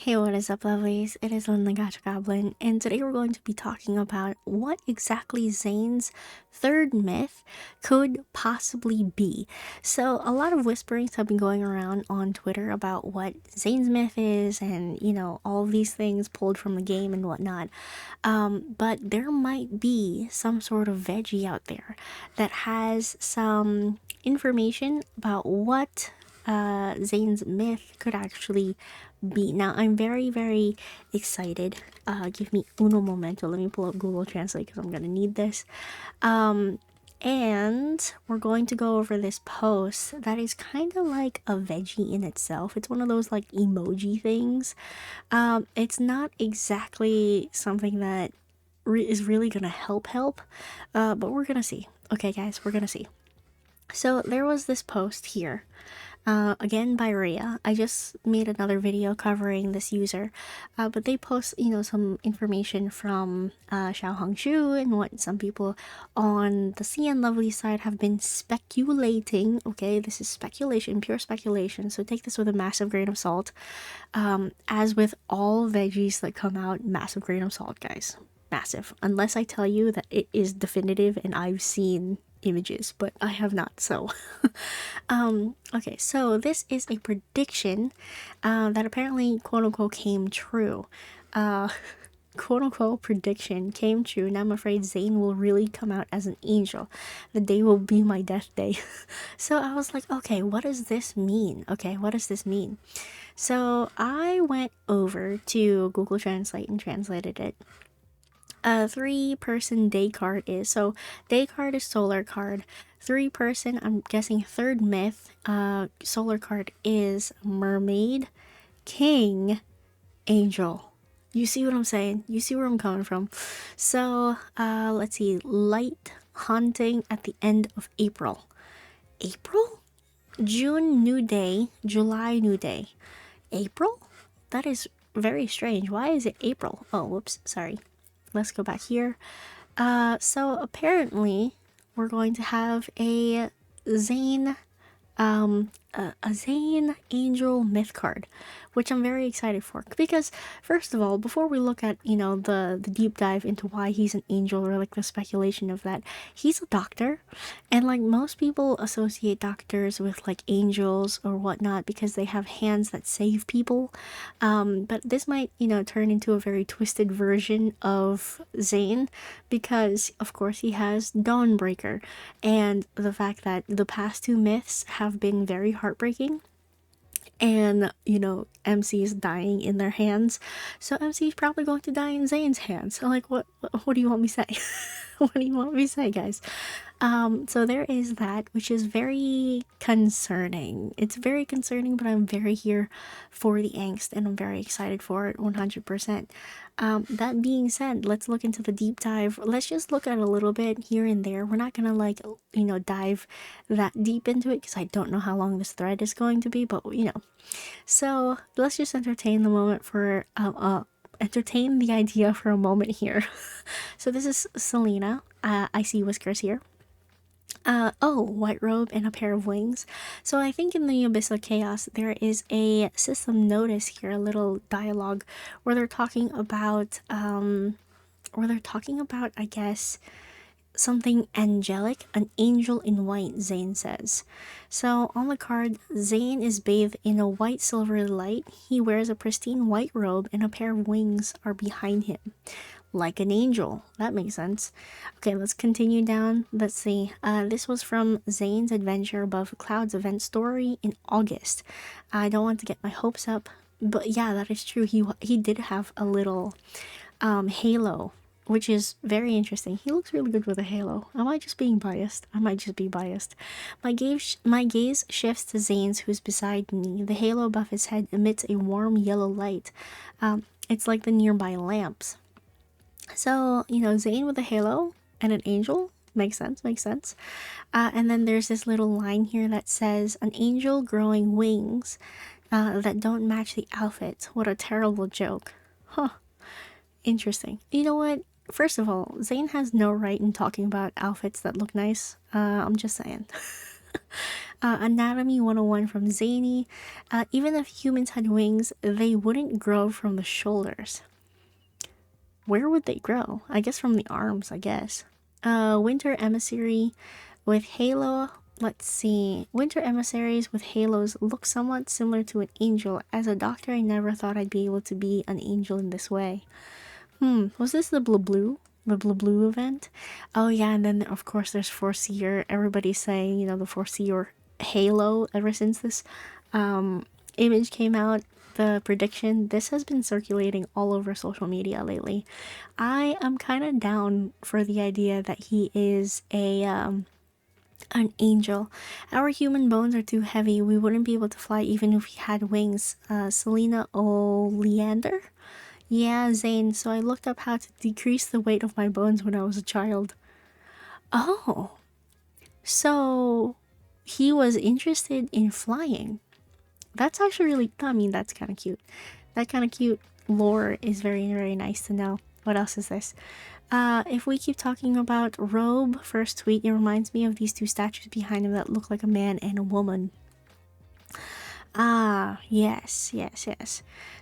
Hey, what is up, lovelies? It is Lynn the Gacha Goblin, and today we're going to be talking about what exactly Zayn's third myth could possibly be. So, a lot of whisperings have been going around on Twitter about what Zayn's myth is, and all of these things pulled from the game and whatnot. But there might be some sort of veggie out there that has some information about what Zayn's myth could actually be. Now, I'm very, very excited. Give me uno momento. Let me pull up Google Translate because I'm gonna need this. And we're going to go over this post that is kind of like a veggie in itself. It's one of those like emoji things. It's not exactly something that is really gonna help, but we're gonna see. Okay, guys, we're gonna see. So there was this post here, again by Rhea. I just made another video covering this user, but they post, some information from Xiao Hongshu and what some people on the CN Lovely side have been speculating. Okay, this is speculation, pure speculation, so take this with a massive grain of salt. As with all veggies that come out, massive grain of salt, guys. Massive. Unless I tell you that it is definitive and I've seen images, but I have not. So okay, so this is a prediction that apparently quote unquote came true. Quote unquote prediction came true, and I'm afraid Zayn will really come out as an angel. The day will be my death day. So I was like, okay, what does this mean? Okay, what does this mean? So I went over to Google Translate and translated it. A 3-person day card is. So day card is solar card. 3-person, I'm guessing third myth, solar card is mermaid, king, angel. You see what I'm saying? You see where I'm coming from? So let's see. Light haunting at the end of April. April? June, new day. July, new day. April? That is very strange. Why is it April? Oh, whoops. Sorry. Let's go back here. So apparently we're going to have a Zayn a Zayn Angel myth card, which I'm very excited for. Because first of all, before we look at the deep dive into why he's an angel, or like the speculation of that, he's a doctor, and like most people associate doctors with like angels or whatnot because they have hands that save people. But this might turn into a very twisted version of Zayn, because of course he has Dawnbreaker, and the fact that the past two myths have been very heartbreaking, and MC's dying in their hands, so MC's probably going to die in Zayn's hands. So like, what do you want me to say? What do you want me to say, guys? So there is that, which is very concerning. It's very concerning, but I'm very here for the angst, and I'm very excited for it 100%. That being said, let's look into the deep dive. Let's just look at a little bit here and there. We're not gonna like dive that deep into it because I don't know how long this thread is going to be, but so let's just entertain the moment for entertain the idea for a moment here. So this is Selena. I see whiskers here. Oh, white robe and a pair of wings. So I think in the Abyss of Chaos there is a system notice here, a little dialogue where they're talking about I guess something angelic, an angel in white, Zayn says. So on the card, Zayn is bathed in a white silver light. He wears a pristine white robe and a pair of wings are behind him. Like an angel. That makes sense. Okay, let's continue down. Let's see. This was from Zayn's Adventure Above Clouds event story in August. I don't want to get my hopes up, but yeah, that is true. He did have a little halo, which is very interesting. He looks really good with a halo. Am I just being biased? I might just be biased. My gaze shifts to Zayn's, who's beside me. The halo above his head emits a warm yellow light. It's like the nearby lamps. So, Zayn with a halo and an angel. Makes sense, makes sense. And then there's this little line here that says, an angel growing wings that don't match the outfit. What a terrible joke. Huh. Interesting. You know what? First of all, Zayn has no right in talking about outfits that look nice. I'm just saying. Anatomy 101 from ZAYNE. Even if humans had wings, they wouldn't grow from the shoulders. Where would they grow? I guess from the arms, I guess. Winter Emissary with Halo. Let's see. Winter emissaries with halos look somewhat similar to an angel. As a doctor, I never thought I'd be able to be an angel in this way. Was this the blue? The blue event? Oh yeah, and then of course there's Foreseer. Everybody's saying, the Foreseer halo ever since this image came out. The prediction, this has been circulating all over social media lately. I am kind of down for the idea that he is an angel. Our human bones are too heavy. We wouldn't be able to fly even if we had wings. Selena Oleander? Yeah, Zayn. So I looked up how to decrease the weight of my bones when I was a child. Oh. So he was interested in flying. That's actually really, I mean, that's kind of cute. That kind of cute lore is very, very nice to know. What else is this? If we keep talking about robe, first tweet, it reminds me of these two statues behind him that look like a man and a woman. Ah, yes.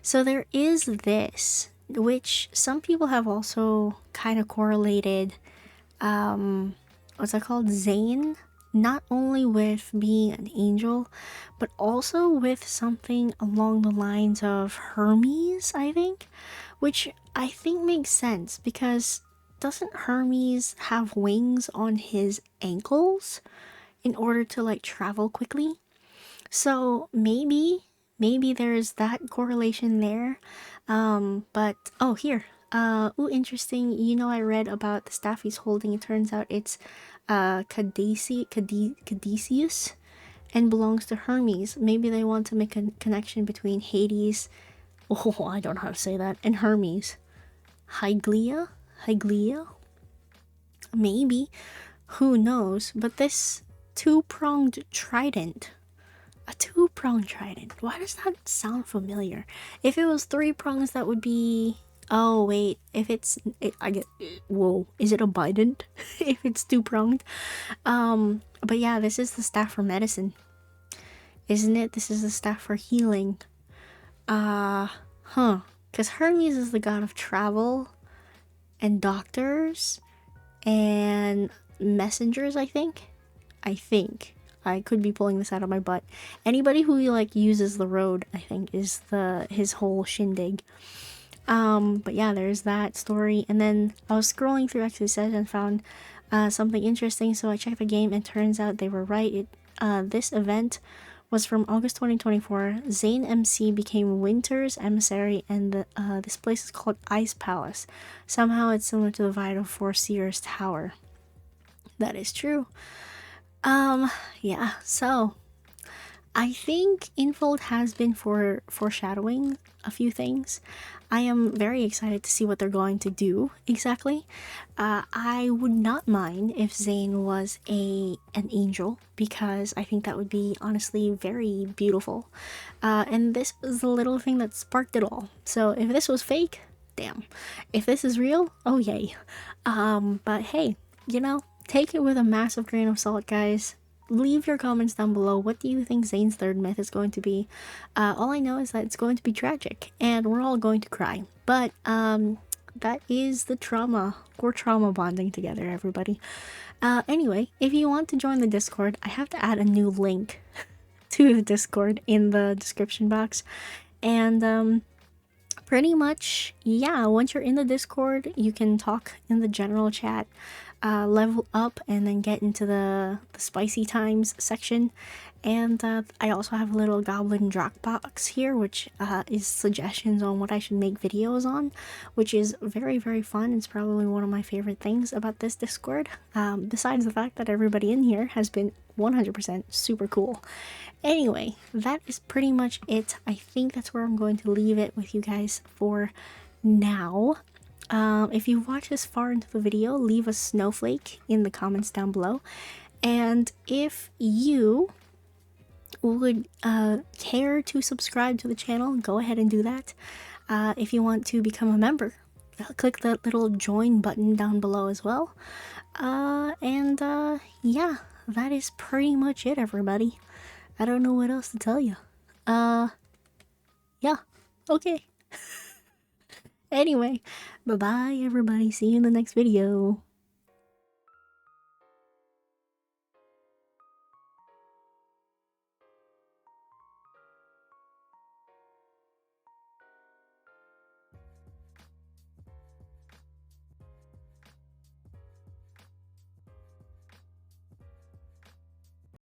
So there is this, which some people have also kind of correlated, what's that called? Zayn? Not only with being an angel, but also with something along the lines of Hermes, I think, which I think makes sense because doesn't Hermes have wings on his ankles in order to like travel quickly? So maybe there's that correlation there. But oh, here. Interesting. I read about the staff he's holding. It turns out it's Caduceus and belongs to Hermes. Maybe they want to make a connection between Hades, oh, I don't know how to say that, and Hermes. Hyglia? Maybe. Who knows? But this two-pronged trident. A two-pronged trident. Why does that sound familiar? If it was three prongs, that would be... Oh, wait. If it's... I get... Whoa. Is it a bident? If it's two-pronged. But yeah, this is the staff for medicine. Isn't it? This is the staff for healing. Because Hermes is the god of travel and doctors and messengers, I think. I could be pulling this out of my butt. Anybody who like uses the road, I think, is his whole shindig. But yeah, there's that story. And then I was scrolling through XSS and found something interesting. So I checked the game and turns out they were right. This event was from August 2024. Zayn MC became Winter's emissary, and this place is called Ice Palace. Somehow it's similar to the vibe of Foreseer's Tower. That is true. Yeah, so I think INFOLD has been foreshadowing a few things. I am very excited to see what they're going to do exactly. I would not mind if Zayn was an angel, because I think that would be honestly very beautiful. And this was the little thing that sparked it all. So if this was fake, damn. If this is real, oh yay. But hey, take it with a massive grain of salt, guys. Leave your comments down below. What do you think Zayn's third myth is going to be? All I know is that it's going to be tragic, and we're all going to cry. But that is the trauma. We're trauma bonding together, everybody. Anyway, if you want to join the Discord, I have to add a new link to the Discord in the description box. And pretty much, yeah, once you're in the Discord, you can talk in the general chat, level up, and then get into the spicy times section. And I also have a little goblin drop box here, which is suggestions on what I should make videos on, which is very, very fun. It's probably one of my favorite things about this Discord, besides the fact that everybody in here has been 100% super cool. Anyway, that is pretty much it. I think that's where I'm going to leave it with you guys for now. If you watch this far into the video, leave a snowflake in the comments down below. And if you would care to subscribe to the channel, go ahead and do that. If you want to become a member, click that little join button down below as well. Yeah, that is pretty much it, everybody. I don't know what else to tell you. Yeah, okay. Anyway, bye bye, everybody. See you in the next video.